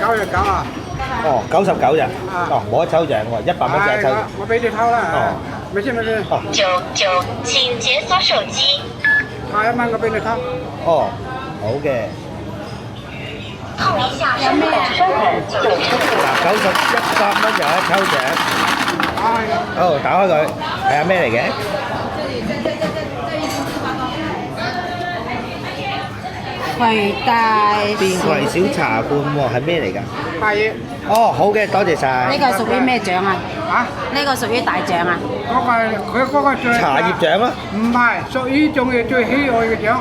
99啊！哦，99咋？哦，冇得抽獎喎，100蚊就一抽。我俾你抽啦。哦，咪先咪先。哦， 99，請解鎖手機。下一蚊我俾你抽。哦，好嘅。碰一下身份證就能抽獎。嗱，100蚊有得抽獎。好，打開佢，睇下咩嚟嘅？葵大電葵小茶罐喎，係咩嚟㗎？大嘢。哦，好嘅，多謝晒。呢個係屬於咩獎啊？嚇？呢個屬於大獎啊？佢嗰個最茶葉獎啊？唔係，屬於仲係最喜愛嘅獎。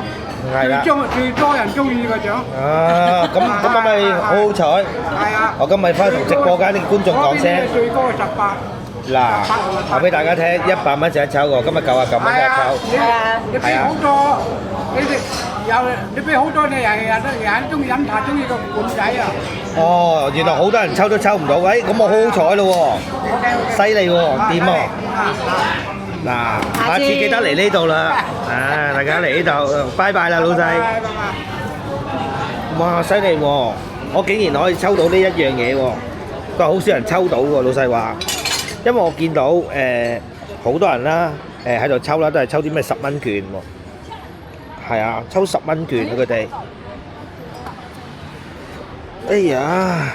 係啦。最多人中意嘅獎。啊，咁咪好好彩。係啊。我今日翻去同直播間啲觀眾講聲。最高係18。嗱，話俾大家聽，100蚊就一抽喎，今日99蚊一抽。係啊，你俾好多，你俾好多人中意飲茶，中意個罐仔啊！哦，原來好多人抽都抽唔到，喂，咁我好好彩咯喎，犀利喎，掂喎！嗱，下次記得嚟呢度啦，大家嚟呢度，拜拜啦，老細。哇，犀利喎！我竟然可以抽到呢一樣嘢喎，佢話好少人抽到喎，老細話。因為我見到好多人啦，喺度抽啦，都係抽啲咩10蚊券喎。係啊，抽10蚊券啊佢哋。哎呀！